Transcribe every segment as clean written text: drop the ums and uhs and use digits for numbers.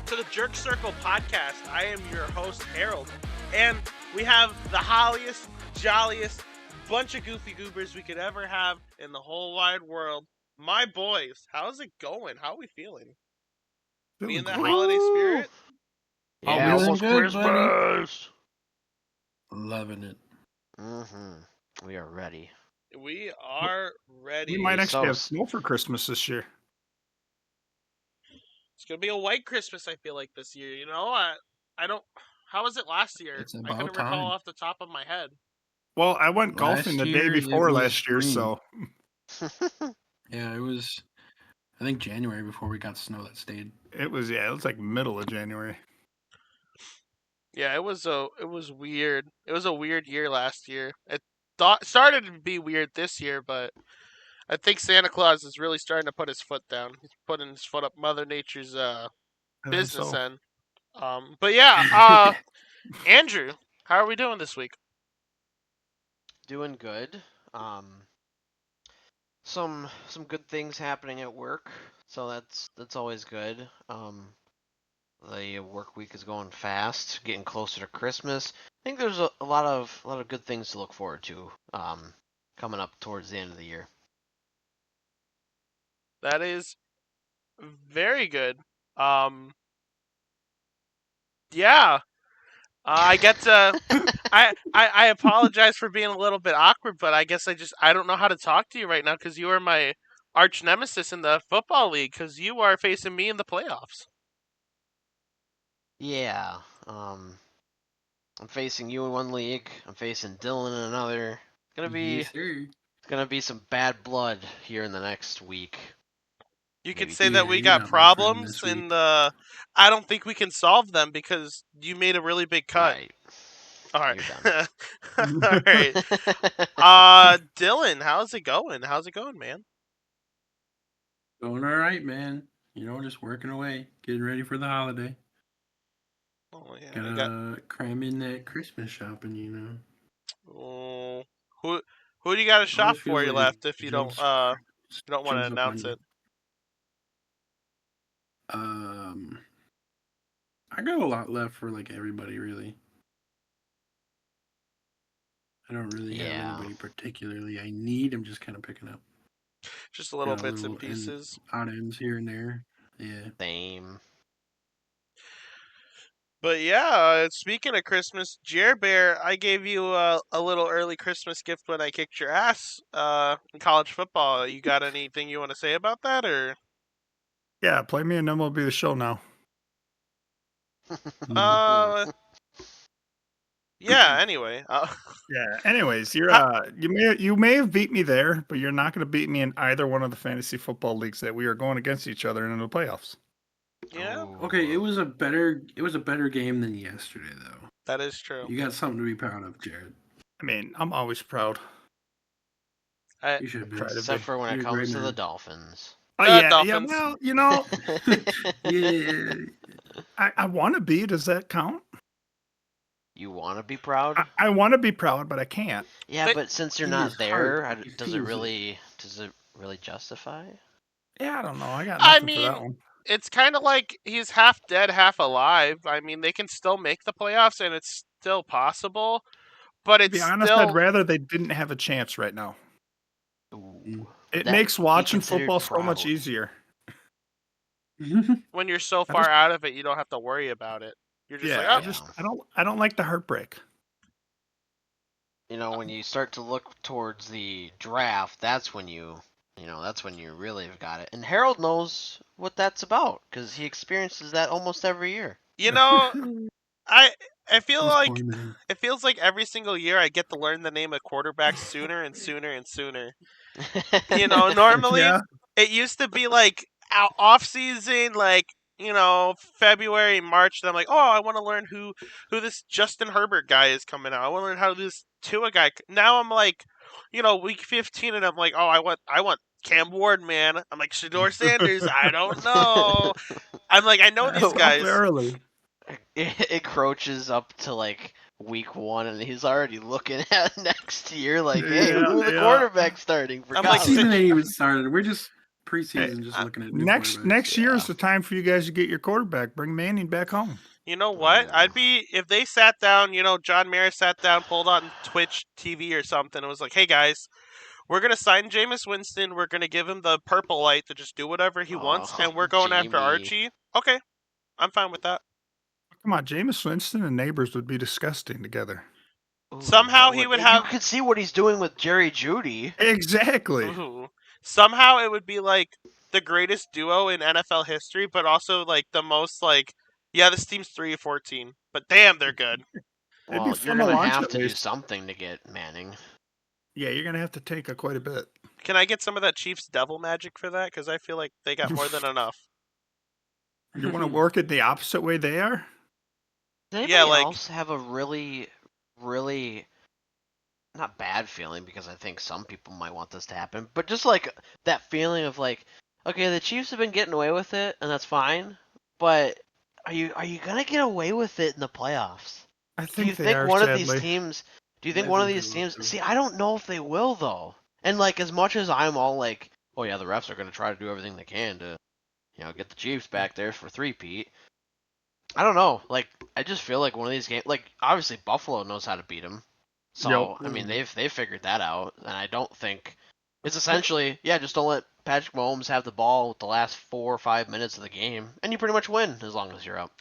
to the Jerk Circle podcast. I am your host, Harold, and we have the holliest, jolliest bunch of goofy goobers we could ever have in the whole wide world. My boys, how's it going? How are we feeling? We in Feeling that great. holiday spirit? Yeah, Feeling almost good, buddy. Christmas. Loving it. We are ready. We are ready. We might actually So- have snow for Christmas this year. It's gonna be a white Christmas. I feel like this year. You know, I don't. How was it last year? It's I about couldn't recall time. off the top of my head. Well, I went golfing the Last day year, it before was last year, green. so Yeah, it was. I think January before we got snow that stayed. it was like middle of January. Yeah, it was weird. It was a weird year last year. It started to be weird this year, but I think Santa Claus is really starting to put his foot down. He's putting his foot up Mother Nature's I think business so. end. But yeah, Andrew, how are we doing this week? Doing good. Some good things happening at work, so that's always good. The work week is going fast, getting closer to Christmas. I think there's a lot of good things to look forward to. Coming up towards the end of the year. That is very good. Um, yeah. I get to. I apologize for being a little bit awkward, but I guess I don't know how to talk to you right now because you are my arch nemesis in the football league because you are facing me in the playoffs. Yeah. I'm facing you in one league. I'm facing Dylan in another. Yes, sir. It's gonna be some bad blood here in the next week. You could Maybe say Yeah, that we you're got not my friend problems, this and week. I don't think we can solve them because you made a really big cut. Right. All right, You're all right. Dylan, how's it going? How's it going, man? Going all right, man. Just working away, getting ready for the holiday. Oh yeah, Gotta cram in that Christmas shopping. Oh, who do you got a shop Always for feels you like left if you don't want to jumps up on announce you. it? I got a lot left for like everybody, really. I don't really have Yeah. anybody particularly I need. I'm just kind of picking up. Just little Yeah, bits and little pieces. odd ends here and there. Yeah. Same. But yeah, speaking of Christmas, Jer Bear, I gave you a little early Christmas gift when I kicked your ass in college football. You got anything you want to say about that, or? Yeah, play me and then we'll be the show now. Yeah. Anyway, Yeah. Anyways, you're you may have beat me there, but you're not going to beat me in either one of the fantasy football leagues that we are going against each other in the playoffs. yeah, Okay, it was a better game than yesterday, though. that is true. You got something to be proud of, Jared. I mean, I'm always proud. You should be. Try to Except for when You're it a comes great to the man. Dolphins. Oh yeah, Dolphins. Well, Yeah. I want to be. Does that count? You want to be proud? I want to be proud, but I can't. Yeah, But- but since you're In not his there, heart, he does it feels really justify? Yeah, I don't know. I got I nothing for that mean, one. it's kind of like he's half dead, half alive. I mean, they can still make the playoffs, and it's still possible. But To it's be honest, still I'd rather they didn't have a chance right now. Ooh. It That makes be watching considered football so much proud. easier. when you're so I far just- out of it, you don't have to worry about it. You're just Yeah, like, oh, I don't like the heartbreak. When you start to look towards the draft, that's when you really have got it. And Harold knows what that's about because he experiences that almost every year. you know, I feel This like poor man. it feels like every single year I get to learn the name of quarterbacks sooner and sooner and sooner. Normally Yeah. it used to be like off season, like February, March. And I'm like, oh, I want to learn who this Justin Herbert guy is coming out. I want to learn how this Tua guy. Now I'm like, week 15, and I'm like, oh, I want Cam Ward, man. I'm like Shador Sanders. I don't know. I'm like, I know these Up guys. early. It crouches up to like week 1, and he's already looking at next year. Like, hey, Yeah, who are the yeah. quarterbacks starting for I'm The like, college? season ain't even started. We're just preseason just looking at new next quarterbacks. year Yeah. is the time for you guys to get your quarterback. Bring Manning back home. You know what? I'd be if they sat down. John Mayer sat down, pulled on Twitch TV or something, and was like, "Hey guys, we're gonna sign Jameis Winston. We're gonna give him the purple light to just do whatever he wants, and we're going after Jamie. Archie." Okay, I'm fine with that. Come on, Jameis Winston and Neighbors would be disgusting together. Ooh, Somehow that he would you have. could see what he's doing with Jerry Judy. Exactly. Ooh. Somehow it would be like the greatest duo in NFL history, but also like the most like, yeah, this team's 3-14, but damn, they're good. It'd be Well, you're fun to gonna watch have at to do least. something to get Manning. Yeah, you're gonna have to take quite a bit. Can I get some of that Chiefs devil magic for that? Because I feel like they got more than enough. You want to work it the opposite way they are? Does Yeah, anybody like else have a really, really not bad feeling, because I think some people might want this to happen, but just like that feeling of like, okay, the Chiefs have been getting away with it, and that's fine, but are you gonna get away with it in the playoffs? I Do you think they think are, one of these sadly. teams? Do you think I one of think they these will, teams? too. See, I don't know if they will though. And like, as much as I'm all like, oh yeah, the refs are gonna try to do everything they can to, get the Chiefs back there for three-peat. I don't know. Like, I just feel like one of these games. Like, obviously Buffalo knows how to beat them. So I mean, they've figured that out, and I don't think it's essentially just don't let Patrick Mahomes have the ball with the last 4 or 5 minutes of the game, and you pretty much win as long as you're up.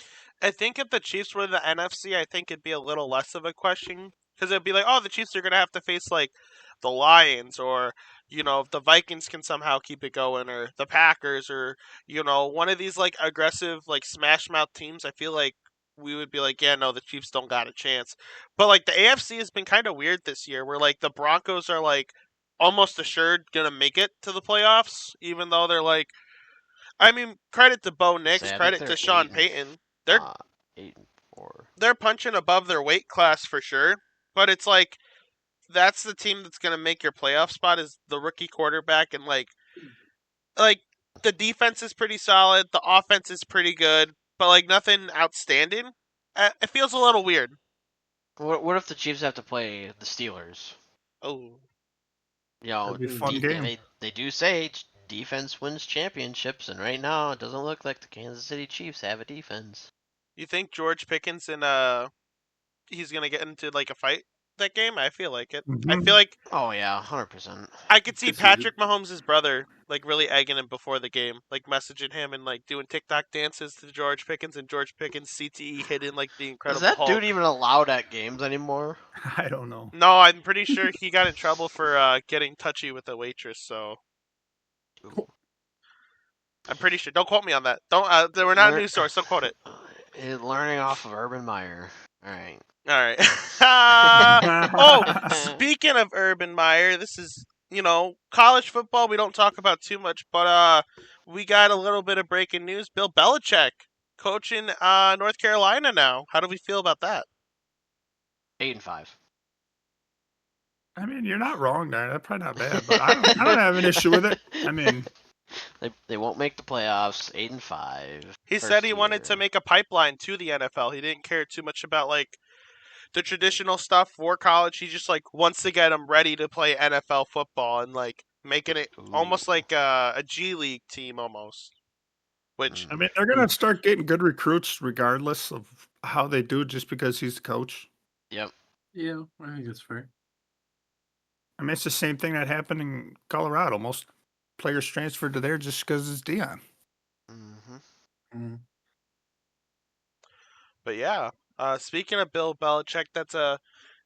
I think if the Chiefs were the NFC, I think it'd be a little less of a question because it'd be like, oh, the Chiefs are gonna have to face like the Lions, or if the Vikings can somehow keep it going, or the Packers, or one of these like aggressive like smash mouth teams. I feel like we would be like, yeah, no, the Chiefs don't got a chance. But like the AFC has been kind of weird this year, where like the Broncos are like almost assured gonna make it to the playoffs, even though they're like, I mean, credit to Bo Nix, Say, I think credit they're to Sean Payton. They're 8-4. they're punching above their weight class for sure, but it's like that's the team that's going to make your playoff spot is the rookie quarterback, and like the defense is pretty solid, the offense is pretty good, but like nothing outstanding. It feels a little weird. What if the Chiefs have to play the Steelers? Oh, That'd be a fun game. They do say defense wins championships, and right now it doesn't look like the Kansas City Chiefs have a defense. you think George Pickens and he's going to get into like a fight that game? I feel like it. I Mhm. feel like Oh yeah, 100%. I could see Could see it. Patrick Mahomes' brother like really egging him before the game, like messaging him and like doing TikTok dances to George Pickens, and George Pickens CTE hitting like the Is Incredible that dude Hulk. even allowed at games anymore? I don't know. No, I'm pretty sure he got in trouble for getting touchy with a waitress. So Ooh. I'm pretty sure. Don't quote me on that. Don't. We're not a news source. Don't quote it. Learning off of Urban Meyer. All right. All right. Oh, speaking of Urban Meyer, this is college football. We don't talk about too much, but we got a little bit of breaking news. Bill Belichick coaching North Carolina now. How do we feel about that? 8-5. I mean, you're not wrong there. That's probably not bad, but I don't have an issue with it. I mean, they won't make the playoffs. 8-5. He said he wanted to make a pipeline to the NFL. He didn't care too much about like the traditional stuff for college. He just like wants to get them ready to play NFL football and like making it almost like a G League team almost. Which I mean, they're gonna start getting good recruits regardless of how they do, just because he's the coach. Yep. Yeah, I think that's fair. I mean, it's the same thing that happened in Colorado. Most players transferred to there just because it's Dion. Mm-hmm. But yeah, speaking of Bill Belichick, that's a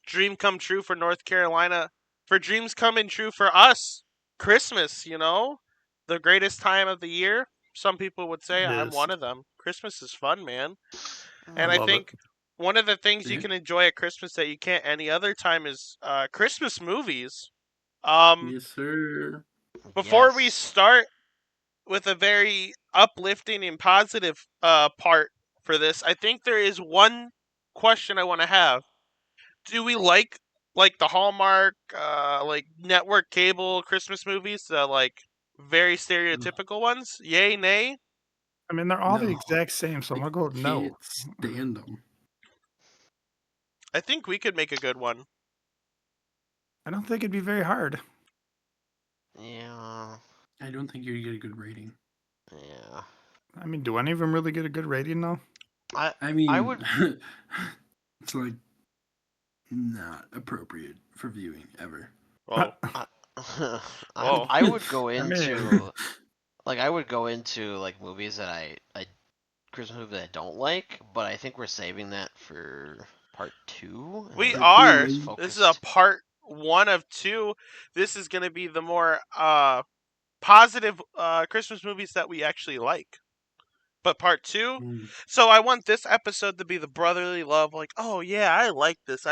dream come true for North Carolina. For dreams coming true for us, Christmas, the greatest time of the year. Some people would say It I'm is. one of them. Christmas is fun, man. I And I love it. think one of the things you Yeah. can enjoy at Christmas that you can't any other time is Christmas movies. Yes, sir. Before we Yes. start with a very uplifting and positive part for this, I think there is one question I want to have. Do we like the Hallmark like network cable Christmas movies, the like very stereotypical ones? Yay, nay? I mean, they're all the No. exact same, so I'm gonna go no. Can't stand them. I think we could make a good one. I don't think it'd be very hard. Yeah. I don't think you get a good rating. Yeah. I mean, do any of them really get a good rating though? I mean, I would. it's like not appropriate for viewing ever. Whoa. I, Whoa. I would go I mean, into like movies that I Christmas movies that I don't like, but I think we're saving that for part 2. And We then are. just This is a focused. part 1 of 2. This is going to be the more positive Christmas movies that we actually like. But part 2, Mm. so I want this episode to be the brotherly love, like, oh yeah, I like this.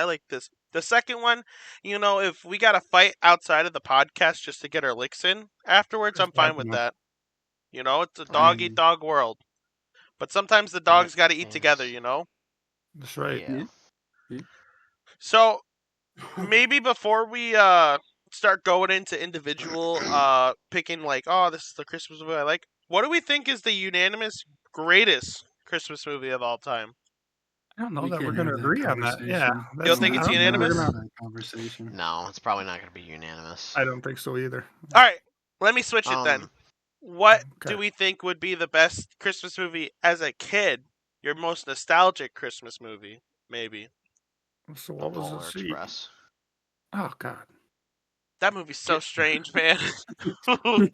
The second one, if we got to fight outside of the podcast just to get our licks in afterwards, I'm Just fine talking with about- that. It's a I dog eat mean, dog world. But sometimes the That dogs got to eat together, is- That's right. Yeah. So maybe before we start going into individual picking, like, oh, this is the Christmas movie I like, what do we think is the unanimous greatest Christmas movie of all time? I don't know we that we're can't going to have that agree on that. Yeah, conversation. You don't think I it's don't think we're unanimous? gonna. That conversation. No, it's probably not going to be unanimous. I don't think so either. All right, let me switch it then. Um, What Okay. do we think would be the best Christmas movie as a kid? Your most nostalgic Christmas movie, maybe. So The what was Polar the seat? Express. Oh God. That movie's so strange, man.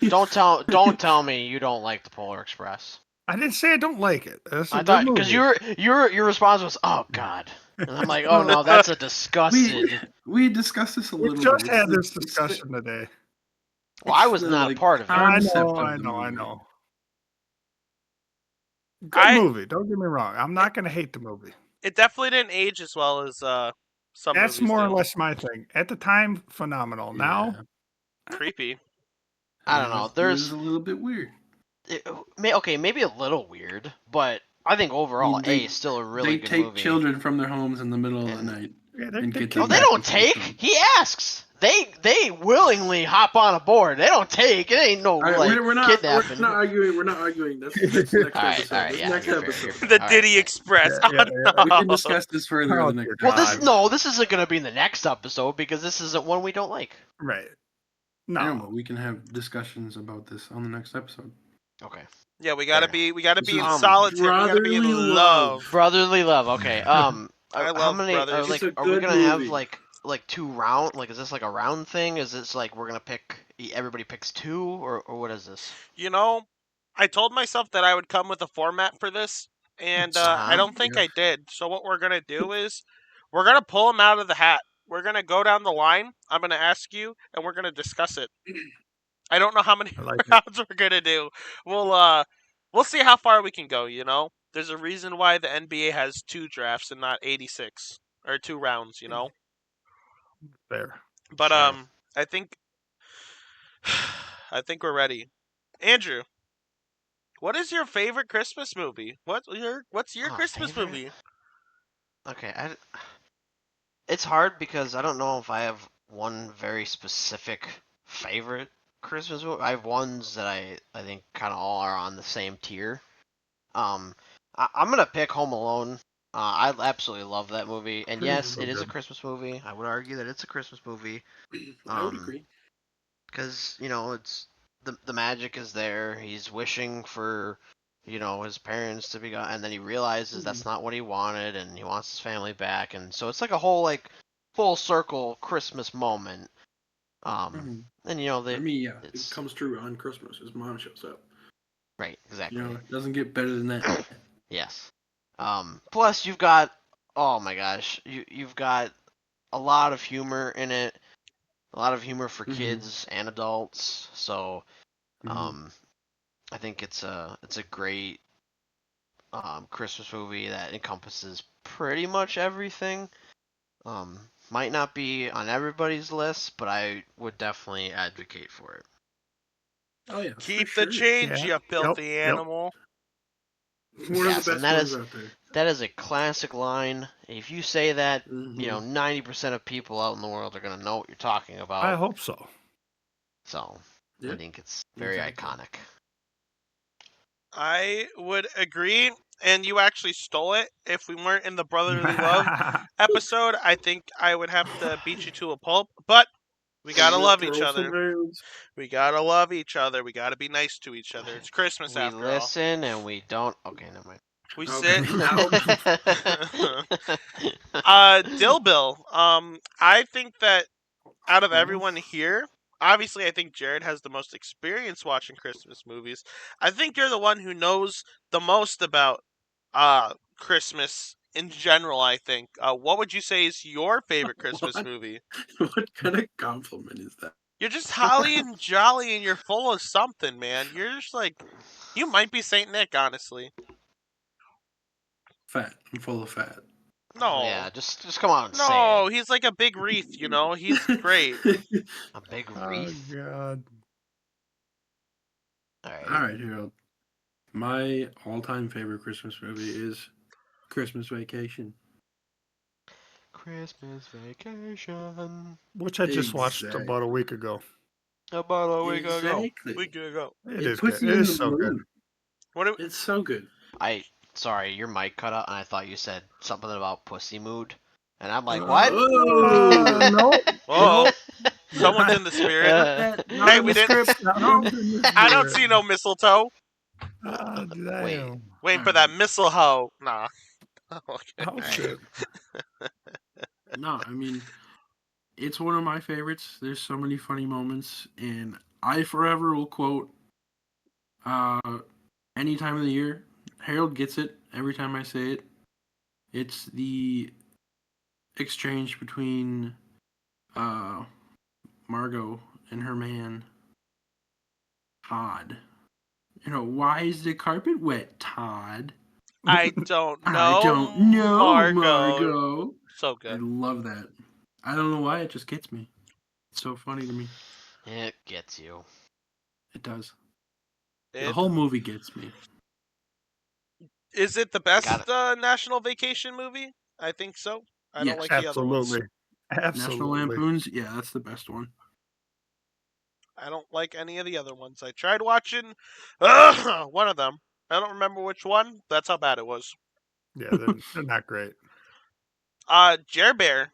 Don't tell me you don't like the Polar Express. I didn't say I don't like it. It's a I good thought movie. because your response was, "Oh God," and I'm like, "Oh no, that's a disgusted." We discussed this a We little just bit. had It's this the- discussion today. Well, I it's was the, not a like, part of it. I concept know, of I the know, I movie. know. Good I- movie. Don't get me wrong. I'm not going to hate the movie. It definitely didn't age as well as some That's movies more or do. less my thing. At the time, phenomenal. Now, Creepy. I don't know. It There's was a little bit weird. okay, maybe a little weird, but I think overall, I mean, A is still a really they good take movie. children from their homes in the middle of the And- night yeah, and get Oh, them they back don't and forth take. home. He asks. They willingly hop on a board. They don't take. It ain't no All right, like we're not kidnapping. arguing. We're not arguing. That's next episode. all right, That's yeah, next fair, episode. fair. The All right, Diddy thanks. Express. Yeah, Oh, yeah, We can no. discuss this further Oh, in the next dear Well, God. episode. this isn't gonna be in the next episode because this isn't one we don't like. right? I know, No, but we can have discussions about this on the next episode. Okay. Yeah, we gotta Fair be This in is solitude. We gotta be in brotherly love. Brotherly love. Okay. I How love many brothers. are It's like? a Are we good gonna have movie. like 2 round? Like, is this like a round thing? Is this like we're gonna pick? Everybody picks 2, or what is this? I told myself that I would come with a format for this, and I don't think Yeah. I did. So what we're gonna do is we're gonna pull them out of the hat. We're gonna go down the line. I'm gonna ask you, and we're gonna discuss it. I don't know how many I like it. rounds we're gonna do. We'll see how far we can go. There's a reason why the NBA has 2 drafts and not 86 or 2 rounds. There. But Sure. I think we're ready. Andrew, what is your favorite Christmas movie? What's your Oh, Christmas favorite? movie? Okay. It's hard because I don't know if I have one very specific favorite Christmas movie. I have ones that I think kind of all are on the same tier. I'm gonna pick Home Alone. I absolutely love that movie, and yes, so it is a good. Christmas movie. I would argue that it's a Christmas movie. I would agree. Because it's the magic is there. He's wishing for his parents to be gone, and then he realizes that's not what he wanted, and he wants his family back, and so it's like a whole like full circle Christmas moment. And For me, yeah, it it's- comes true on Christmas. His mom shows up. right, exactly. It doesn't get better than that. Yes. Plus you've got, oh my gosh, you've got a lot of humor in it, a lot of humor for Mhm. kids and adults. So, Mhm. I think it's a great Christmas movie that encompasses pretty much everything. Might not be on everybody's list, but I would definitely advocate for it. Oh yeah, Keep for the sure. change, Yeah. you filthy Yep. animal. One Yes, of the and best that ones is- out there. That is a classic line. If you say that, Mhm. 90% of people out in the world are gonna know what you're talking about. I hope so. So Yeah, I think it's very exactly. iconic. I would agree, and you actually stole it. If we weren't in the brotherly love episode, I think I would have to beat you to a pulp. But We gotta love each Throw some other. nails. We gotta love each other. We gotta be nice to each other. It's Christmas We after all. listen and we don't. Okay, never mind. We Okay, sit. now. Dill Bill. I think that out of everyone here, obviously, I think Jared has the most experience watching Christmas movies. I think you're the one who knows the most about Christmas in general. I think. What would you say is your favorite Christmas What? movie? What kind of compliment is that? You're just holly and jolly, and you're full of something, man. You're just like you might be Saint Nick, honestly. Fat. I'm full of fat. No, Yeah, just come on and say no, it. he's like a big wreath. You know, he's great. A big Oh wreath. God. All right. All right, Harold. My all-time favorite Christmas movie is Christmas Vacation. Christmas Vacation. Which I just watched about a week ago. About a week ago. Exactly. We could go. It It is good. puts It you in is the so good. mood. What? Do, It's so good. Sorry, your mic cut out, and I thought you said something about pussy mood, and I'm like, Oh. what? No. whoa, someone's in the spirit. Not Hey, in we the didn't. script. No. I don't see no mistletoe. Damn. Waiting for that mistletoe. Nah. Okay. Oh shit. No, I mean, it's one of my favorites. There's so many funny moments, and I forever will quote any time of the year. Harold gets it every time I say it. It's the exchange between Margot and her man, Todd. You know, why is the carpet wet, Todd? I don't know. I don't know, Margot. Margot. So I good. love that. I don't know why, it just gets me. It's so funny to me. It gets you. It does. It, The whole movie gets me. is it the best Got National Vacation movie? I think so. I don't Yes. like the other ones. Absolutely. National Absolutely. Lampoons, yeah, that's the best one. I don't like any of the other ones. I tried watching one of them. I don't remember which one. That's how bad it was. Yeah, they're not great. Jer Bear,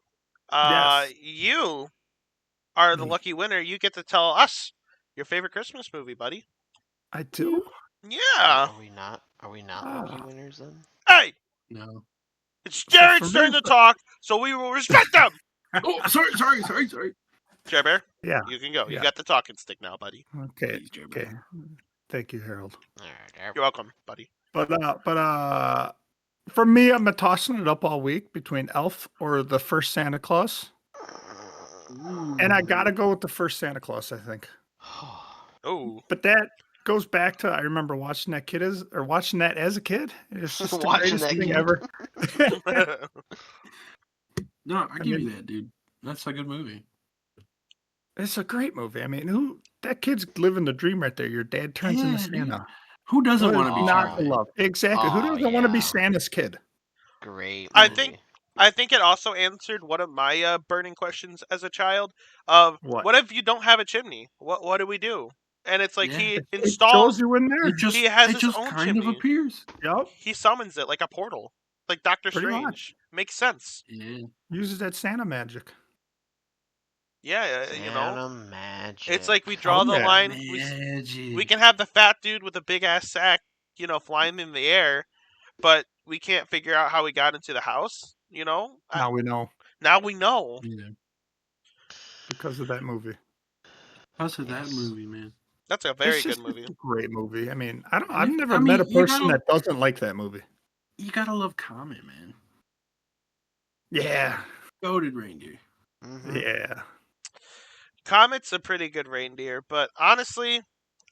Yes. you are the Me. lucky winner. You get to tell us your favorite Christmas movie, buddy. I do. Yeah. Are we not? Are we not lucky winners then? Hey, No. it's So Jared's for me, turn to talk, so we will respect him. Oh, sorry. Jer Bear, Yeah. you can go. You Yeah. got the talking stick now, buddy. Okay. Please, Jeremy. Okay. Thank you, Harold. All right. You're welcome, buddy. But for me, I'm tossing it up all week between Elf or the first Santa Claus, and I gotta go with the first Santa Claus, I think. Oh, But that goes back to I remember watching that as a kid. It's just the Watching greatest that thing kid. ever. No, I give mean- you that, dude. That's a good movie. It's a great movie. I mean, that kid's living the dream right there. Your dad turns into Yeah, dude. Santa. Who doesn't What want is to be not Santa? to love? Exactly. Who Oh, doesn't want to be yeah. Santa's kid? Great I movie. think I think it also answered one of my burning questions as a child of What? if you don't have a chimney? What do we do? And it's like Yeah. he It shows installs. you in there. He has it his just own kind of chimney. appears. Yep. He summons it like a portal, like Doctor Pretty Strange. much. Makes sense. Yeah. Uses that Santa magic. Yeah, you know, Santa magic. it's like we draw the yeah. line. Magic. We can have the fat dude with a big ass sack, flying in the air, but we can't figure out how he got into the house. Now we know Now we know. Yeah. because of that movie. Because of that Yes. movie, man. That's a very It's just good movie. a great movie. I mean, I've And never met a you person gotta- that doesn't like that movie. You gotta love Comet, man. Yeah. Goated reindeer. Mhm. Yeah. Comet's a pretty good reindeer, but honestly,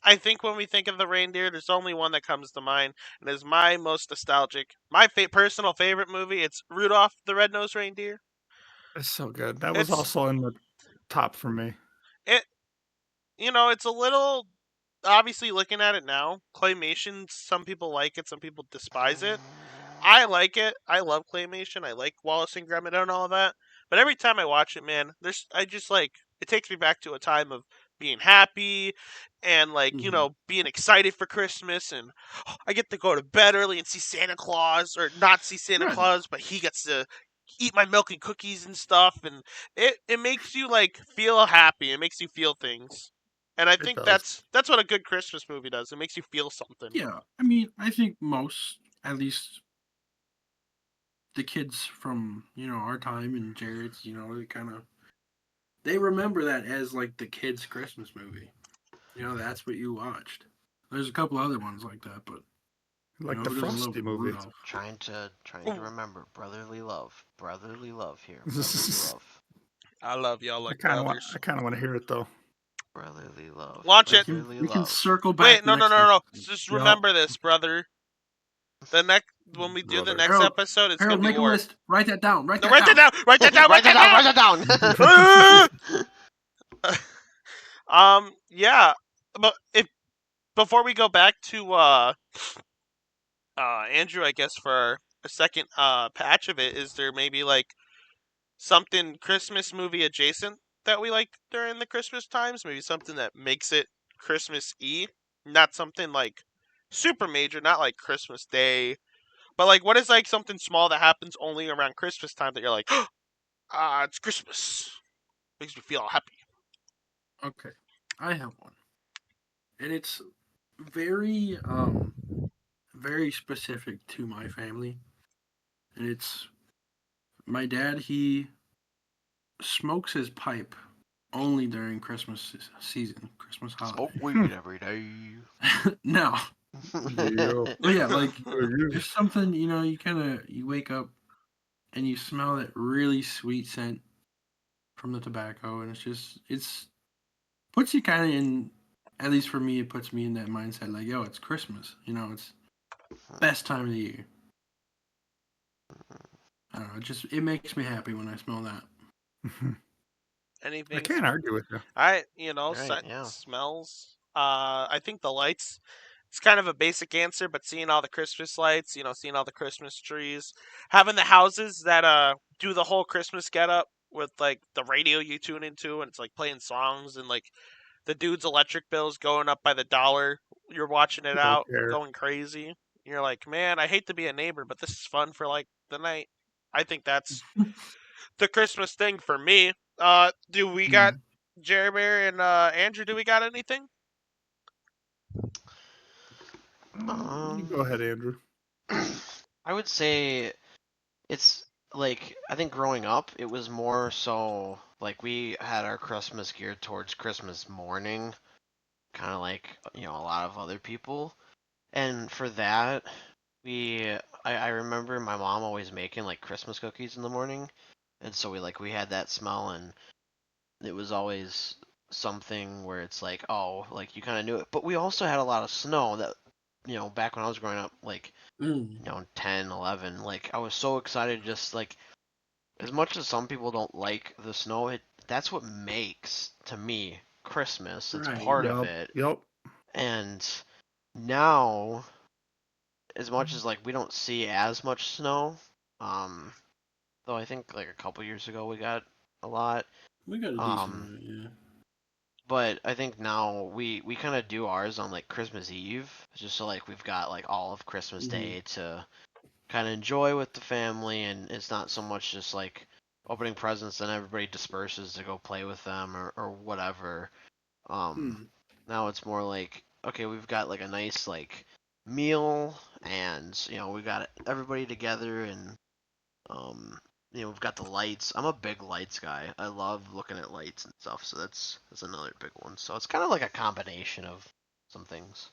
I think when we think of the reindeer, there's only one that comes to mind, and is my most nostalgic, my personal favorite movie. It's Rudolph the Red-Nosed Reindeer. It's so good. That was It's- also in the top for me. It's a little, obviously looking at it now, claymation, some people like it, some people despise it. I like it. I love claymation. I like Wallace and Gromit and all that. But every time I watch it, man, it takes me back to a time of being happy and being excited for Christmas, and I get to go to bed early and see Santa Claus, or not see Santa Right. Claus, but he gets to eat my milk and cookies and stuff, and it makes you like feel happy. It makes you feel things, and I It think does. that's what a good Christmas movie does. It makes you feel something. Yeah, I mean, I think most, at least the kids from our time and Jared's, they remember that as like the kids' Christmas movie. That's what you watched. There's a couple other ones like that, but Like the who doesn't love Frosty movie. Rudolph? Trying to Ooh, remember brotherly love here, brotherly love, I love y'all I like kind of want. brothers. I kind of want to hear it though. brotherly love, Watch it. brotherly We can love. circle back Wait, no, no, next no, no. episode. Just Yep. remember this, brother. The next when we do the Brother. next Harold, episode, it's gonna Harold, be make a war. list. Write that down. Write No, that write that down. down. Write that down. Write that down. Write that down. Yeah, but if before we go back to Andrew, I guess for a second patch of it, is there maybe like something Christmas movie adjacent that we like during the Christmas times? Maybe something that makes it Christmas-y, not something like super major, not like Christmas Day, but like what is like something small that happens only around Christmas time that you're like, it's Christmas, makes me feel all happy. Okay, I have one, and it's very very specific to my family, and it's my dad. He smokes his pipe only during Christmas season, Christmas Smoke holiday. weed every day. No, Yeah. but yeah, like Yeah. there's something you wake up and you smell that really sweet scent from the tobacco, and it's puts you kind of in. At least for me, it puts me in that mindset. Like, yo, it's Christmas. It's best time of the year. I don't know. It makes me happy when I smell that. I Anything can't argue with you. Right, yeah. smells. I think the lights. It's kind of a basic answer, but seeing all the Christmas lights, seeing all the Christmas trees, having the houses that do the whole Christmas get up with like the radio you tune into and it's like playing songs and like the dude's electric bills going up by the dollar. You're watching it Don't out, care. going crazy. You're like, man, I hate to be a neighbor, but this is fun for like the night. I think that's the Christmas thing for me. Do we got Jeremy and Andrew? Do we got anything? You go ahead, Andrew. I would say it's like I think growing up it was more so like we had our Christmas geared towards Christmas morning, kind of like a lot of other people, and for that I remember my mom always making like Christmas cookies in the morning, and so we had that smell, and it was always something where it's like, oh, like you kind of knew it, but we also had a lot of snow that back when I was growing up, like 10, 11, like I was so excited, just like as much as some people don't like the snow, that's what makes to me Christmas. It's Right. part of Yep. it. Yep. And now, as much as like we don't see as much snow, though I think like a couple years ago we got a lot. We got a decent Um, amount, yeah. but I think now we kind of do ours on like Christmas Eve, just so like we've got like all of Christmas Day to kind of enjoy with the family, and it's not so much just like opening presents and everybody disperses to go play with them or whatever. Now it's more like, okay, we've got like a nice like meal, and we got everybody together, and we've got the lights. I'm a big lights guy. I love looking at lights and stuff, so that's another big one. So it's kind of like a combination of some things.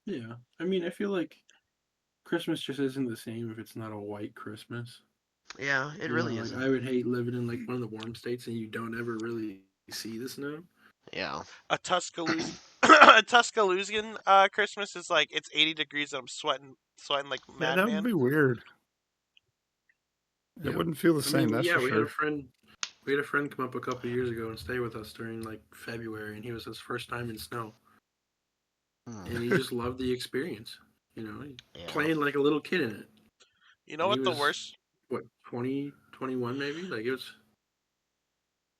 Yeah. I mean, I feel like Christmas just isn't the same if it's not a white Christmas. Yeah, it really Like isn't. I would hate living in like one of the warm states and you don't ever really see the snow. Yeah. A Tuscaloosa, a Tuscaloosan Christmas is like it's 80 degrees and I'm sweating like Yeah, that would madman. be weird. It wouldn't feel the same. That's yeah, for we had a sure. friend. We had a friend come up a couple of years ago and stay with us during like February, and he was his first time in snow, and he just loved the experience. Playing like a little kid in it. You know And he what the was worst? what 20, 21 maybe. Like it was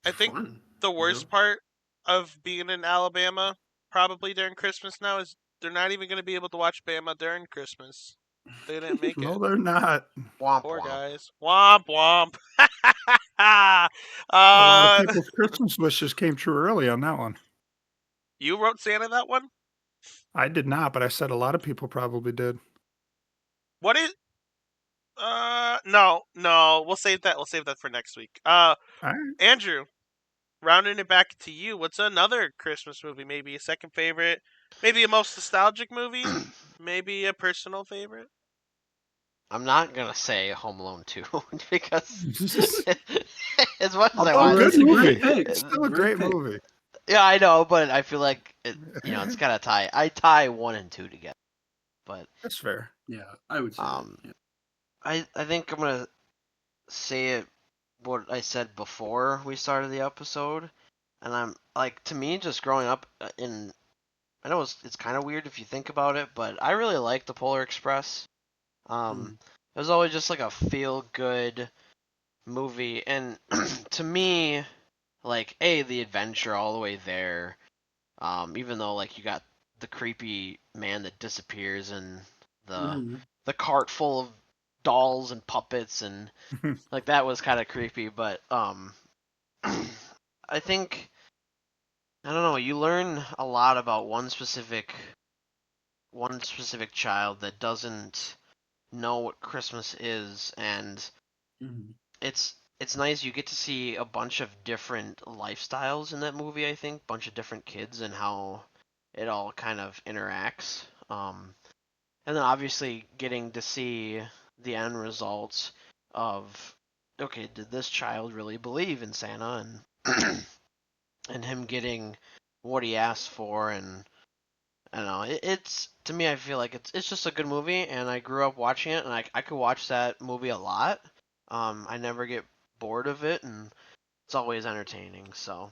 I think fun. the worst part of being in Alabama, probably during Christmas now, is they're not even going to be able to watch Bama during Christmas. They didn't make No, it. they're not. Womp Poor womp. guys. Womp womp. A lot of uh, people's Christmas wishes came true early on that one. you wrote Santa that one? I did not, but I said a lot of people probably did. What is? No. We'll save that. We'll save that for next week. All right. Andrew, rounding it back to you. What's another Christmas movie? Maybe a second favorite. Maybe a most nostalgic movie. Maybe a personal favorite. I'm not gonna say Home Alone 2 because It's as much as I a want good That's a movie. great pick. It's still a great movie. yeah, I know, but I feel like it's gotta tie. I tie 1 and 2 together, but That's fair. Yeah, I would say. Um, that, I think I'm gonna say it what I said before we started the episode, and I'm like, to me, just growing up in, I know it's kind of weird if you think about it, but I really like the Polar Express. It was always just like a feel good movie, and to me, like the adventure all the way there. Even though like you got the creepy man that disappears and the Mhm. the cart full of dolls and puppets and like that was kind of creepy, but I think I don't know, you learn a lot about one specific child that doesn't know what Christmas is, and Mhm. it's nice you get to see a bunch of different lifestyles in that movie, I think, bunch of different kids and how it all kind of interacts. And then obviously getting to see the end results of, okay, did this child really believe in Santa and and him getting what he asked for, and I don't know, it's to me I feel like it's just a good movie, and I grew up watching it, and I could watch that movie a lot. I never get bored of it, and it's always entertaining. So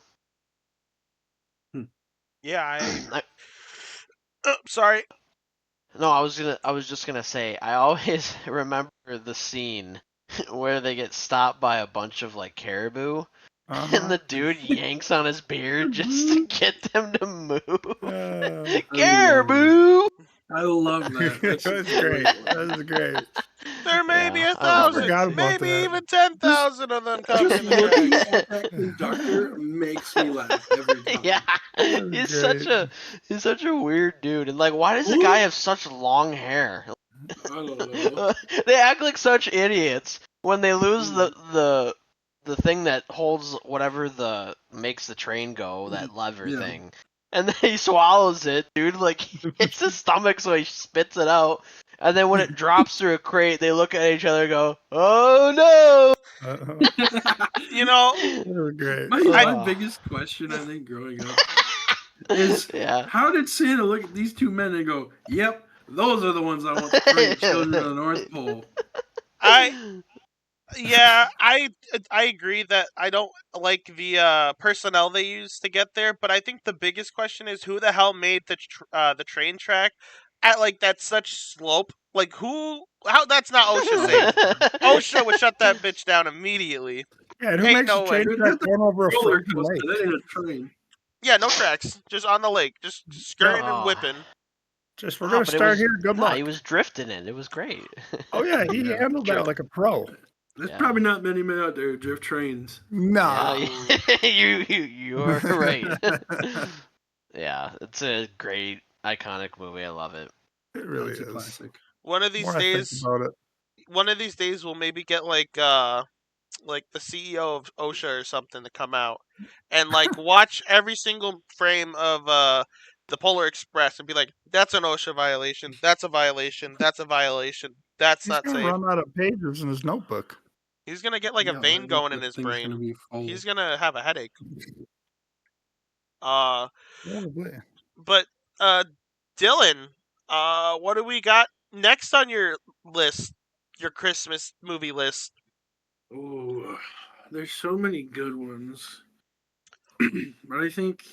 Yeah, I. I, Sorry. no, I was just gonna say I always remember the scene where they get stopped by a bunch of like caribou, and Uh-huh. the dude yanks on his beard just to get them to move. Uh, I love that. Caribou. I love that. That's That's a great. great one. That's great. There may be Yeah, a I love I it. thousand, forgot about maybe that. even Just 10,000 of them coming just in the looking tracks. at that conductor makes me laugh every time. Yeah, That's he's such great. a weird dude, and like, why does the Ooh, guy have such long hair? I don't know. They act like such idiots when they lose the Mm, the the thing that holds whatever the makes the train go, that mm, lever yeah. thing, and then he swallows it, dude. Like it's his stomach, so he spits it out. And then when it drops through a crate, they look at each other and go, "Oh Uh-huh. You know, That's great. My no!" biggest question, I think, growing up is Yeah. how did Santa look at these two men and go, "Yep, those are the ones I want to bring children to the North Pole." I yeah, I agree that I don't like the personnel they use to get there, but I think the biggest question is who the hell made the train track at like that such slope? Like who? How? That's not OSHA safe. OSHA would shut that bitch down immediately. Yeah, and who Ain't makes a no way. train track That's a going over a roller frozen coaster. lake? That ain't a train. Yeah, no tracks, just on the lake, just skirting and Oh. whipping. Just we're Ah, gonna but it start was here. Good nah, he luck. was drifting it. It was great. Oh yeah, he Yeah. handled that like a pro. There's Yeah. probably not many men out there who drift trains. Nah. Yeah, you are right. Yeah, it's a great iconic movie. I love it. It really That's a is. classic. One of The these more I think days, about it. we'll maybe get like the CEO of OSHA or something to come out and like watch every single frame of the Polar Express and be like, "That's an OSHA violation. That's a violation. That's a violation. That's He's not gonna safe." run out of pages in his notebook. He's gonna get like a Yeah, vein going in that his thing's gonna brain. be full. He's gonna have a headache. Uh, Probably. but Dylan, what do we got next on your list? Your Christmas movie list? Oh, there's so many good ones. But I think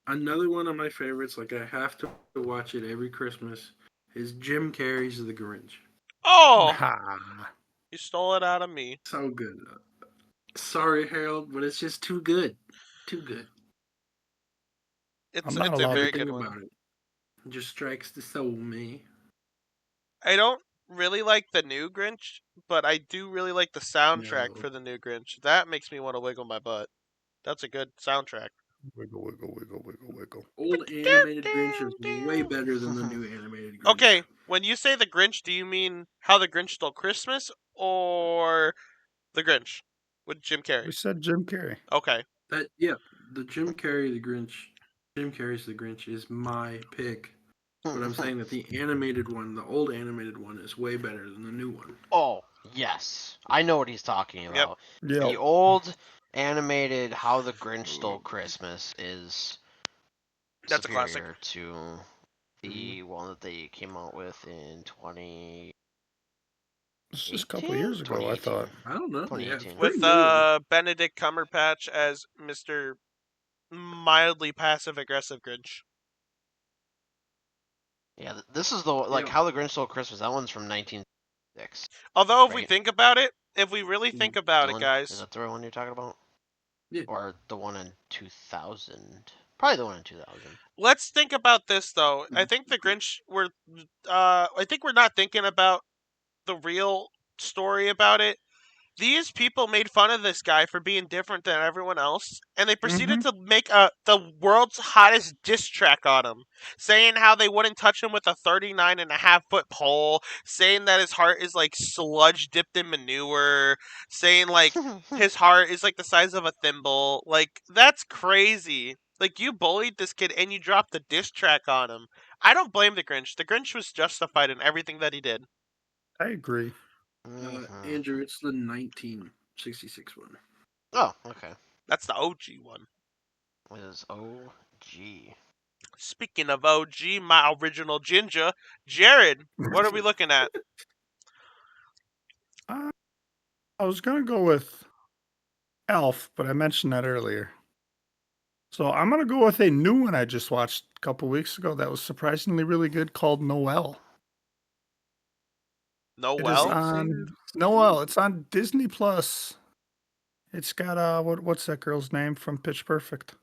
another one of my favorites, like I have to watch it every Christmas, is Jim Carrey's The Grinch. Oh, Ha. you stole it out of me. So good. Sorry, Harold, but it's just too good. Too good. It's I'm not it's a allowed to. very Everything good one. about it just strikes the soul, me. I don't really like the new Grinch, but I do really like the soundtrack No. for the new Grinch. That makes me want to wiggle my butt. That's a good soundtrack. Wiggle, wiggle, wiggle, wiggle, wiggle. Old animated Grinch is way better than the new animated Grinch. Okay, when you say the Grinch, do you mean How the Grinch Stole Christmas or the Grinch with Jim Carrey? We said Jim Carrey. Okay. The Jim Carrey's The Grinch is my pick. But I'm saying that the old animated one, is way better than the new one. Oh, yes. I know what he's talking about. Yep. The old animated How the Grinch Stole Christmas is That's a classic. superior to the one that they came out with in 2018. It's just a couple of years ago, I thought. I don't know. Yeah, 2018. With Benedict Cumberbatch as Mr. mildly passive-aggressive Grinch. Yeah, this is the How the Grinch Stole Christmas. That one's from 1906. Although, if we Right. think about it, if we really think about it, Dylan, guys, is that the one you're talking about? Yeah. Or the one in 2000? Probably the one in 2000. let's think about this though. I think the Grinch I think we're not thinking about the real story about it. These people made fun of this guy for being different than everyone else, and they proceeded to make the world's hottest diss track on him, saying how they wouldn't touch him with a 39.5-foot pole, saying that his heart is like sludge dipped in manure, saying like his heart is like the size of a thimble. Like, that's crazy. Like, you bullied this kid and you dropped a diss track on him. I don't blame the Grinch. The Grinch was justified in everything that he did. I agree. Andrew, it's the 1966 one. Oh, okay. That's the OG one. It is OG. Speaking of OG, my original ginger, Jared, what are we looking at? I was going to go with Elf, but I mentioned that earlier. So I'm going to go with a new one I just watched a couple weeks ago that was surprisingly really good called Noel. Noel? It's on Disney Plus. It's got what's that girl's name from Pitch Perfect?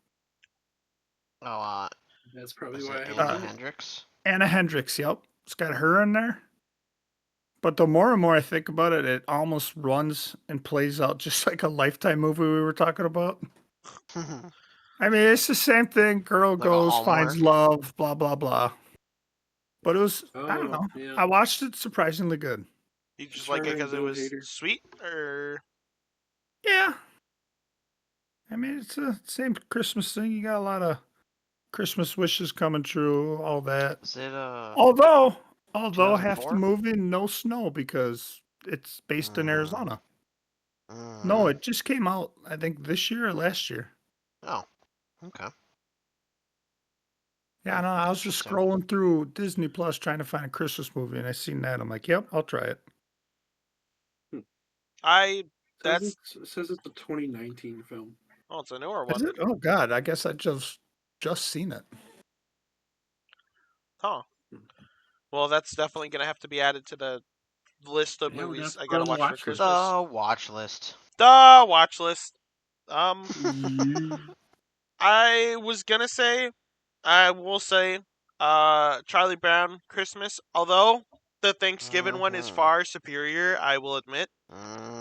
Oh, That's probably is why I it haven't Anna seen it. Hendricks? Anna Hendricks, yep. It's got her in there. But the more and more I think about it, it almost runs and plays out just like a Lifetime movie we were talking about. I mean, it's the same thing. Girl Like a goes, finds Hallmark? love, blah, blah, blah. But it was, I don't know. Yeah. I watched it surprisingly good. You just like it because it Bill was Hader. sweet, or Yeah. I mean, it's the same Christmas thing. You got a lot of Christmas wishes coming true, all that. Is it Although half the 2004? movie, no snow because it's based in Arizona. No, it just came out, I think, this year or last year. Oh, okay. Yeah, no, I was just scrolling through Disney Plus trying to find a Christmas movie, and I seen that. I'm like, yep, I'll try it. I It says it's a 2019 film. oh, it's a newer Is one. it? Oh God, I guess I just seen it. Huh. Well, that's definitely gonna have to be added to the list of Yeah, we'll movies have I to gotta put on the watch for watch list. Christmas. The watch list. The watch list. I was gonna say, I will say, Charlie Brown Christmas. Although the Thanksgiving one is far superior, I will admit.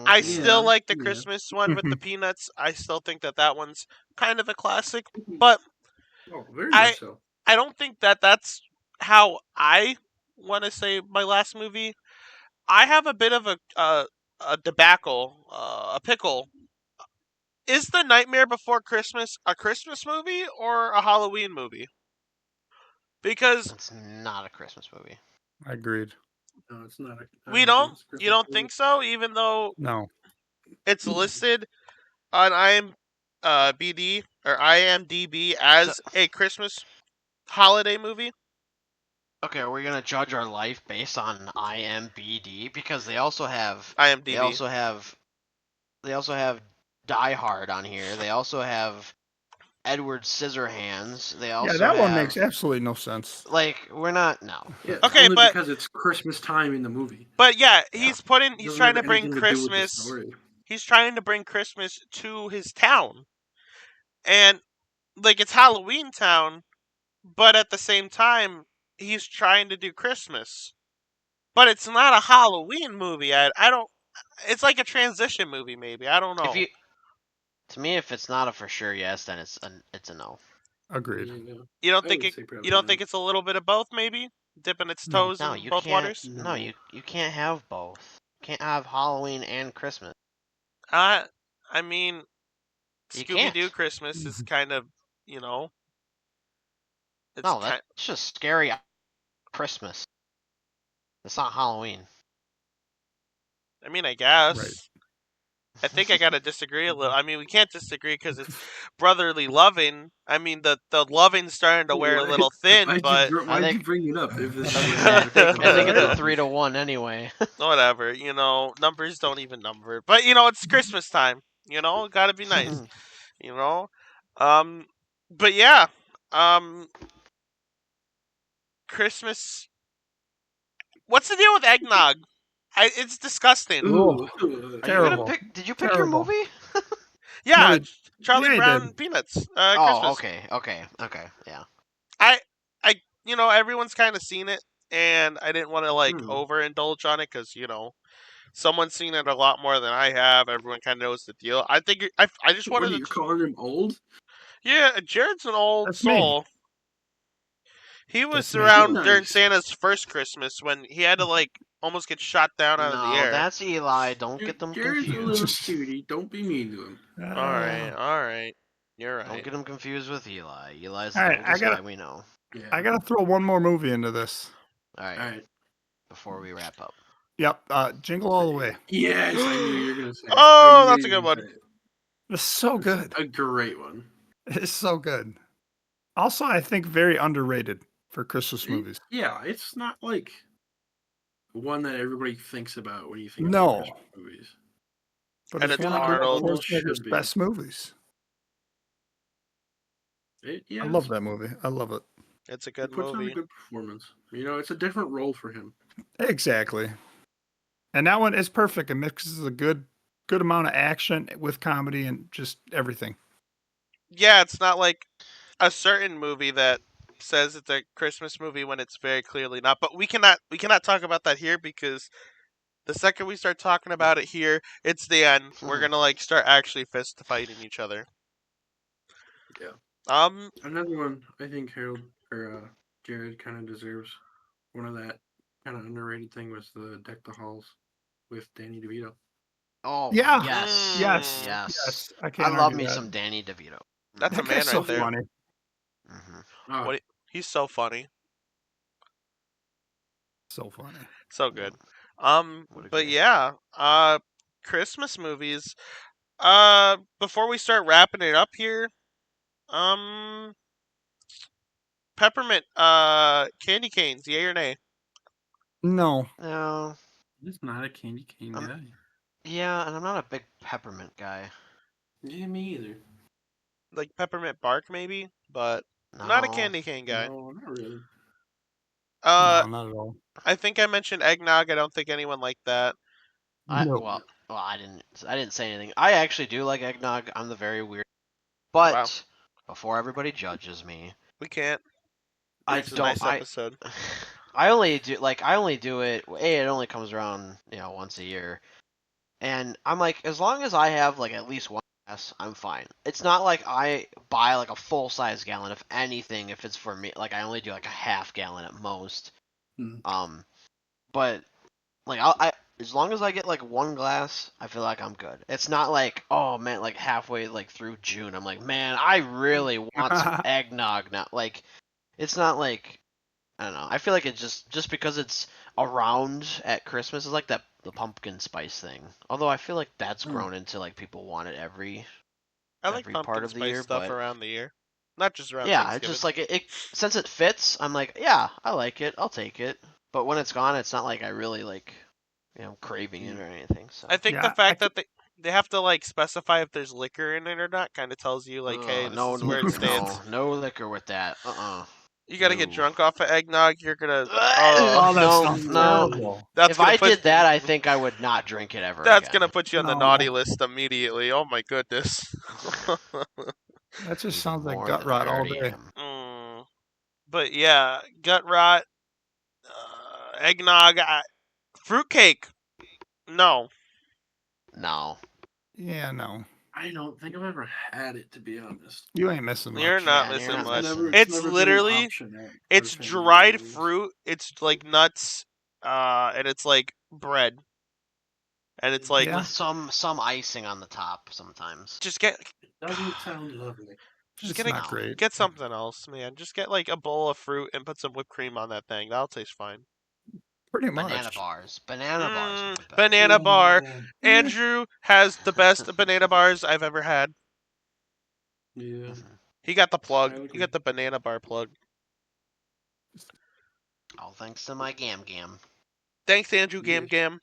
I still like the Christmas one with the peanuts. I still think that one's kind of a classic, but very much so. I don't think that's how I want to say my last movie. I have a bit of a debacle, a pickle. Is The Nightmare Before Christmas a Christmas movie or a Halloween movie? Because It's not a Christmas movie. I agreed. No, it's not. You don't think so, even though No. it's listed on IMDb or IMDb as a Christmas holiday movie? Okay, are we gonna judge our life based on IMDb because they also have IMDb. They also have Die Hard on here. They also have Edward Scissorhands. They also that one makes absolutely no sense. Like, we're not Yeah, okay, only but because it's Christmas time in the movie. But yeah, he's trying to bring anything to do with the Christmas. story. He's trying to bring Christmas to his town, and like it's Halloween town, but at the same time, he's trying to do Christmas. but it's not a Halloween movie. I don't. It's like a transition movie, maybe. I don't know. To me, if it's not a for sure yes, then it's a no. Agreed. Yeah, You don't I think would it? say probably You don't no. think it's a little bit of both? Maybe dipping its No. toes No, in you both can't. waters. No, you can't have both. You can't have Halloween and Christmas. I mean, You Scooby Doo can't. Christmas is kind of, it's No, kind. that's just scary Christmas. It's not Halloween. I mean, I Right. guess. I think I gotta disagree a little. I mean, we can't disagree because it's brotherly loving. I mean, the loving's starting to wear a Why- little thin, but I Why'd you think bring it up if this I is was what gonna you say. were thinking I think it's a about? 3-1 anyway. whatever. Numbers don't even number. But it's Christmas time. Gotta be nice. You know, um, but yeah, um, Christmas. What's the deal with eggnog? It's disgusting. Ooh, Are you gonna terrible. pick? Did you pick your Terrible. movie? Yeah, No, Charlie yeah, he Brown did. Peanuts. Oh, Christmas. okay, yeah. I, everyone's kind of seen it, and I didn't want to overindulge on it because someone's seen it a lot more than I have. Everyone kind of knows the deal. I think I just What wanted are to. you calling him old? Yeah, Jared's an old That's me. soul. He was That's me. around during Nice. Santa's first Christmas when he had to almost get shot down out of the No, air. that's Eli. Don't get them Jared's a little confused. cutie. Don't be mean to him. All right. You're right. Don't get them confused with Eli. Eli's All the right, oldest guy we know. Yeah. I gotta throw one more movie into this. All right, All right. before we wrap up. Yep. Jingle All the Way. Yes, I knew you were gonna say it. Oh, I knew that's a you were good gonna one. say it. It's so It's good. a great one. It's so good. Also, I think very underrated for Christmas movies. Yeah, it's not like one that everybody thinks about when you think about No. Christmas movies. But And it's it's one of Arnold. Arnold Schwarzenegger's Should be. best movies. Yeah, I love that movie. I love it. It's a He good puts on a movie. good performance. It's a different role for him. Exactly. And that one is perfect. It mixes a good amount of action with comedy and just everything. Yeah, it's not like a certain movie that says it's a Christmas movie when it's very clearly not. But we cannot talk about that here because the second we start talking about it here, it's the end. We're gonna start actually fist fighting each other. Yeah. Um, Another one I think Harold or Jared kind of deserves. One of that kind of underrated thing was the Deck the Halls with Danny DeVito. Oh, Yeah. yes, Yes. yes. Yes. I I can't love argue me that. some Danny DeVito. that's a That man guy's right so there. funny. He's so funny, So funny. so good. Would But agree. yeah, Christmas movies. Before we start wrapping it up here, um, peppermint, candy canes, yay or nay? No. No, He's not a candy cane guy. yeah, and I'm not a big peppermint guy. Yeah, me either. Like peppermint bark, maybe, but No, not a candy cane guy. No, not really. Uh, No, not at all. I think I mentioned eggnog. I don't think anyone liked that. No. well, I didn't say anything. I actually do like eggnog. I'm the very weird. But Wow. before everybody judges me, We can't. I It's a don't. nice episode. I only do it. It only comes around once a year, and I'm like, as long as I have like at least one glass, I'm fine. It's not like I buy like a full size gallon. If anything, if it's for me, like I only do like a half gallon at most. But like I as long as I get like one glass, I feel like I'm good. It's not like, oh man, like halfway like through June, I'm like, man, I really want some eggnog now. Like, it's not like, I don't know. I feel like it just because it's around at Christmas is like the pumpkin spice thing. Although I feel like that's grown into like people want it every I like part pumpkin of the spice year, stuff but around the year, not just around yeah, it's Thanksgiving. just like it since it fits, I'm like, yeah, I like it. I'll take it. But when it's gone, it's not like I really like craving it or anything. So I think the fact that they have to specify if there's liquor in it or not kind of tells you hey, this no is where it stands. no liquor with that. You gotta get No. drunk off of eggnog. You're gonna. Oh, that no, sounds no. terrible. That's If gonna I put. did that, I think I would not drink it ever That's again. gonna put you on the No. naughty list immediately. Oh my goodness. That just Even sounds like more gut than I rot all already day. am. But yeah, gut rot, eggnog. Fruitcake. No. No. Yeah, no. I don't think I've ever had it, to be honest. You ain't missing much. You're not Yeah, you're missing not much. missing. It's It's never been an literally option at our it's family dried gatherings. fruit. It's like nuts, and it's like bread, and it's like Yeah. With some icing on the top sometimes. just get It doesn't sound lovely. just It's get not great. get something else, man. Just get like a bowl of fruit and put some whipped cream on that thing. That'll taste fine. Pretty Banana much. bars. Banana bars would be better. Banana bar. Oh, Andrew has the best banana bars I've ever had. yeah. Mhm. He got the plug. I would He got agree. the banana bar plug. All thanks to my Gam Gam. Thanks, Andrew Gam Yeah. Gam.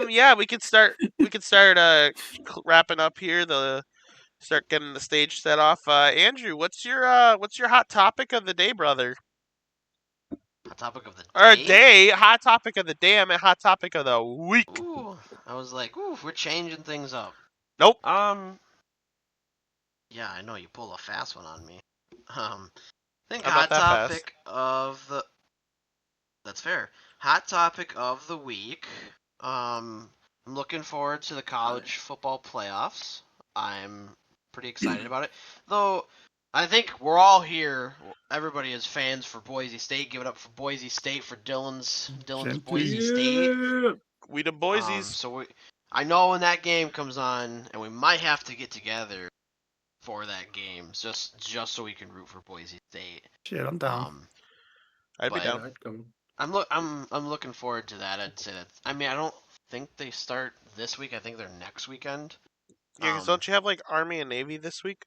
Yeah, we could start wrapping up here. Start getting the stage set off. Andrew, what's your hot topic of the day, brother? Hot topic of the Or day? hot topic of the day. I meant hot topic of the week. Ooh, I was like, ooh, we're changing things up. Nope. Yeah, I know you pull a fast one on me. I think I'm not hot that fast. topic of the. That's fair. Hot topic of the week. I'm looking forward to the college football playoffs. I'm pretty excited about it. Though, I think we're all here. Everybody is fans for Boise State. Give it up for Boise State for Dylan's Genty. Boise State. Yeah. We the Boise's. So I know when that game comes on, and we might have to get together for that game, just so we can root for Boise State. Shit, I'm down. I'd be but- down. I'd come. I'm looking forward to that. I'd say that. I mean, I don't think they start this week. I think they're next weekend. Yeah, 'cause don't you have like Army and Navy this week?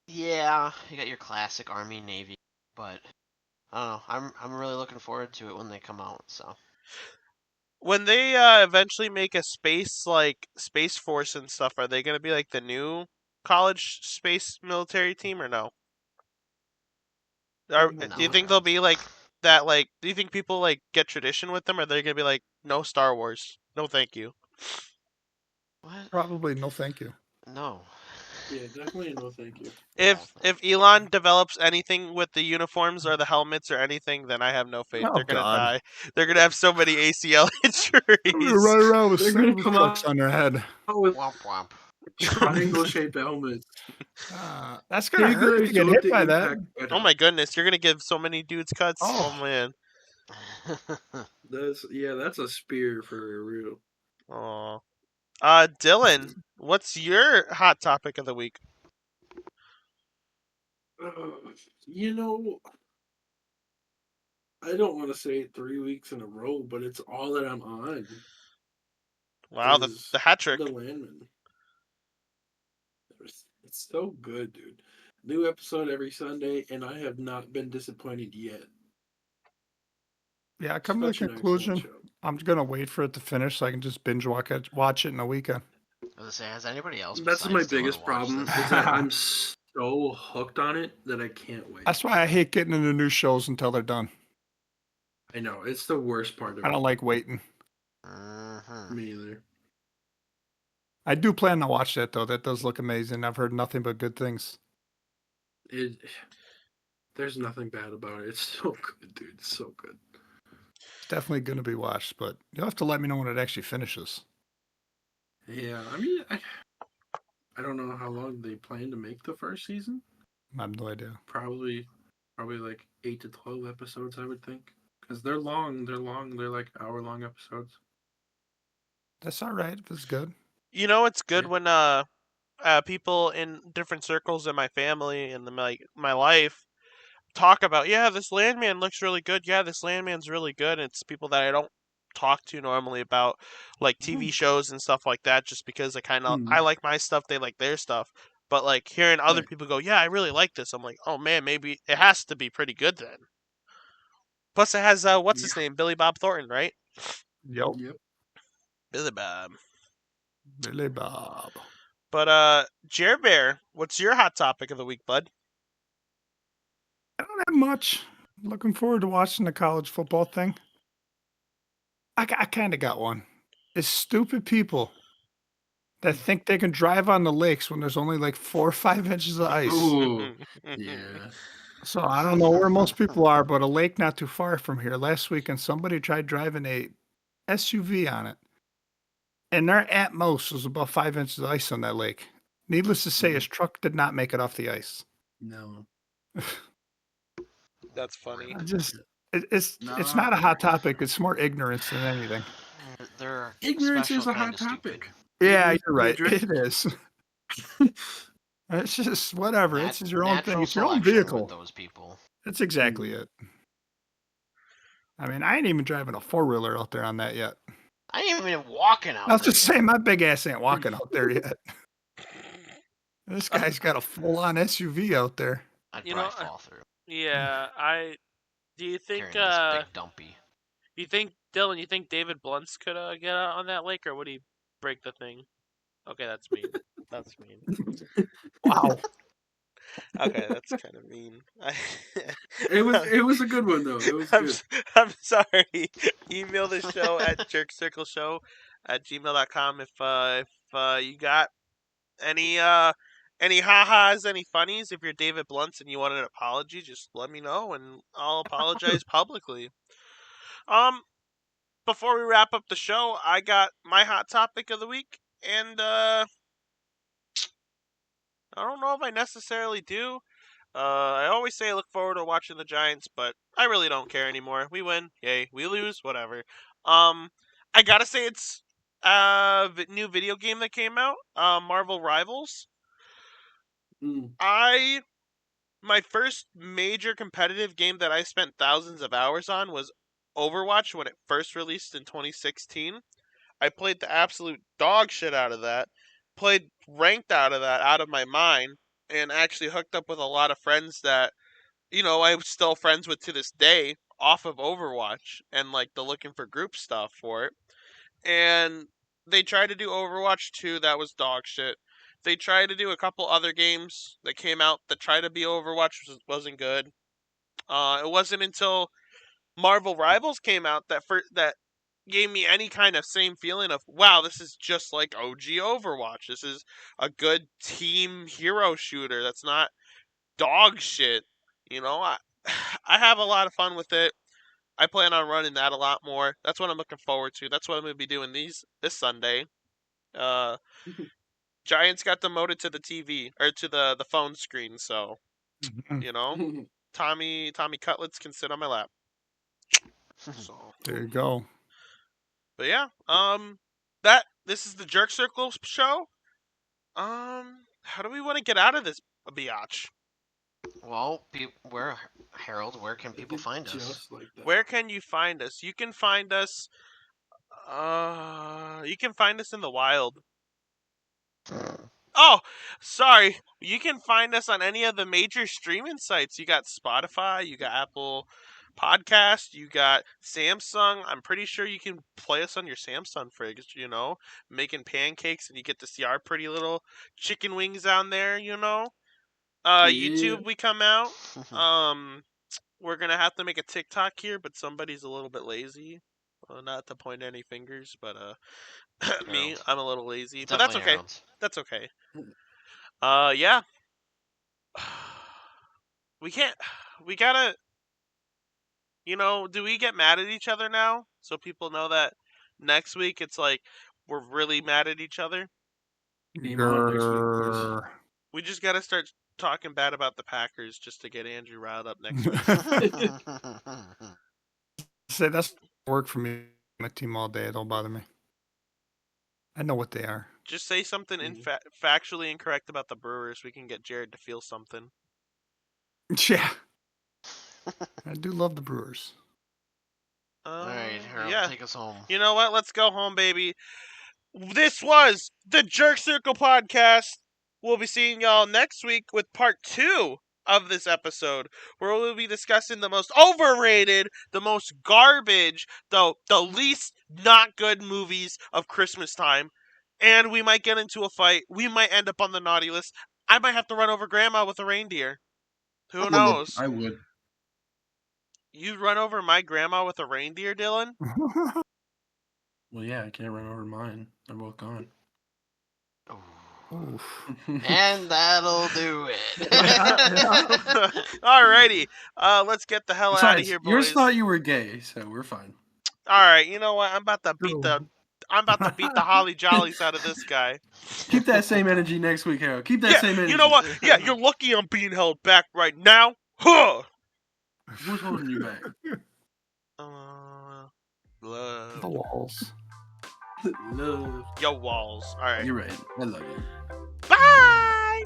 Yeah, you got your classic Army Navy, but I don't know. I'm really looking forward to it when they come out. So When they eventually make a space force and stuff, are they gonna be like the new college space military team or no? Do you think they'll be like that? Like, do you think people like get tradition with them, or are they gonna be like, no Star Wars, no thank you? what? Probably no thank you. No. Yeah, definitely no thank you. If Elon develops anything with the uniforms or the helmets or anything, then I have no faith. Oh, They're gonna God. die. They're gonna have so many ACL Right injuries. around with They're gonna silver come trucks out on their head. with Womp womp. triangle-shaped helmets. That's gonna hurt Bigger if you get so hit the by that. impact better. Oh my goodness, you're gonna give so many dudes cuts. Oh. Oh man. That's a spear for real. Oh. Dylan, what's your hot topic of the week? You know, I don't want to say 3 weeks in a row, but it's all that I'm on. Wow, the is hat trick. The Landman. It's so good, dude. New episode every Sunday, and I have not been disappointed yet. Yeah, I come to the Such an conclusion. excellent show. I'm gonna wait for it to finish so I can just binge watch it in a weekend. I was gonna say, has anybody else? That's my besides Dylan biggest watched problem this? is that I'm so hooked on it that I can't wait. That's why I hate getting into new shows until they're done. I know it's the worst part of I it. don't like waiting. Mhm. Me either. I do plan to watch that though. That does look amazing. I've heard nothing but good things. There's nothing bad about it. It's so good, dude. It's so good. It's definitely gonna be watched, but you'll have to let me know when it actually finishes. Yeah, I mean, I don't know how long they plan to make the first season. I have no idea. Probably like 8 to 12 episodes, I would think, because they're long. They're like hour-long episodes. That's all right if it's good. You know, it's good Yeah. when people in different circles in my family and my life talk about, yeah, this Landman looks really good. Yeah, this Landman's really good. And it's people that I don't talk to normally about like TV shows and stuff like that, just because I like my stuff, they like their stuff. But like hearing other Right. people go, yeah, I really like this. I'm like, oh man, maybe it has to be pretty good then. Plus, it has what's his name, Billy Bob Thornton, right? Yep. Billy Bob. Billy Bob. But Jer Bear, what's your hot topic of the week, bud? I don't have much. Looking forward to watching the college football thing. I kind of got one. It's stupid people that think they can drive on the lakes when there's only like 4 or 5 inches of ice. Ooh, yeah. So I don't know where most people are, but a lake not too far from here. Last weekend, somebody tried driving a SUV on it, and there at most was about 5 inches of ice on that lake. Needless to say, his truck did not make it off the ice. No. That's funny. I just, Not it's on not our a hot track. topic. It's more ignorance than anything. They're a Ignorance special is a kind hot of stupid. topic. Yeah, Ignorance you're is a right. drip. It is. It's just whatever. It's your own thing. Natural It's your own selection with vehicle. those people. That's exactly it. I mean, I ain't even driving a 4-wheeler out there on that yet. I ain't even walking out I was there just yet. saying, my big ass ain't walking out there yet. This guy's got a full-on SUV out there. I'd You probably know, fall through. yeah. Do you think Carrying this big dumpy. Dylan? You think David Blunts could get out on that lake, or would he break the thing? Okay, that's mean. That's mean. Wow. Okay, that's kind of mean. It was a good one though. It was good. I'm sorry. Email the show at jerkcircleshow@gmail.com if you got any ha-has, any funnies. If you're David Blunts and you want an apology, just let me know and I'll apologize publicly. Before we wrap up the show, I got my hot topic of the week, and I don't know if I necessarily do. I always say I look forward to watching the Giants, but I really don't care anymore. We win, yay. We lose, whatever. I gotta say it's a new video game that came out, Marvel Rivals. Mm. My first major competitive game that I spent thousands of hours on was Overwatch when it first released in 2016. I played the absolute dog shit out of that, played ranked out of that out of my mind, and actually hooked up with a lot of friends that, I'm still friends with to this day off of Overwatch and like the looking for group stuff for it. And they tried to do Overwatch 2, that was dog shit. They tried to do a couple other games that came out that tried to be Overwatch, wasn't good. It wasn't until Marvel Rivals came out that gave me any kind of same feeling of, wow, this is just like OG Overwatch. This is a good team hero shooter that's not dog shit. I I have a lot of fun with it. I plan on running that a lot more. That's what I'm looking forward to. That's what I'm going to be doing this Sunday. Uh, Giants got demoted to the TV or to the phone screen, so you know, Tommy Cutlets can sit on my lap. So, There you go. but yeah, this is the Jerk Circle show. How do we want to get out of this biatch? Well, where Harold? Where can people find us? Just like that. Where can you find us? You can find us. You can find us in the wild. Oh, sorry. You can find us on any of the major streaming sites. You got Spotify, you got Apple Podcast, you got Samsung. I'm pretty sure you can play us on your Samsung fridge, making pancakes and you get to see our pretty little chicken wings on there, Yeah. YouTube we come out. We're going to have to make a TikTok here, but somebody's a little bit lazy. Well, not to point any fingers, but me, I'm a little lazy, but that's Definitely okay. Harold's. That's okay. Yeah. We can't. We gotta. Do we get mad at each other now? So people know that next week it's like we're really mad at each other. Game on next week, boys. Grrr. We just gotta start talking bad about the Packers just to get Andrew riled up next week. Say that's work for me. My team all day. It don't bother me. I know what they are. Just say something factually incorrect about the Brewers. We can get Jared to feel something. Yeah. I do love the Brewers. All right, Harold, Yeah. take us home. You know what? Let's go home, baby. This was the Jerk Circle podcast. We'll be seeing y'all next week with part 2 of this episode, where we'll be discussing the most overrated, the most garbage, the least not good movies of Christmas time. And we might get into a fight. We might end up on the naughty list. I might have to run over Grandma with a reindeer. Who knows? I would. You'd run over my grandma with a reindeer, Dylan? Well, yeah, I can't run over mine. They're both gone. Ooh. Oof. And that'll do it. Yeah. Alrighty, let's get the hell out of Besides, here, yours boys. thought you were gay, so we're fine. All right, you know what? I'm about to True. beat the holly jollies out of this guy. Keep that same energy next week, Harold. Keep that Yeah, same energy. you know what? Yeah, you're lucky I'm being held back right now. Huh. Who's holding you back? The Love. walls. Love. Yo, walls. All right. You're right. I love you. Bye.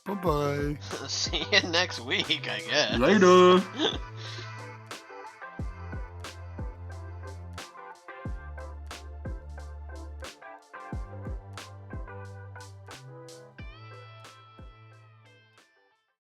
Bye bye. See you next week, I guess. Later.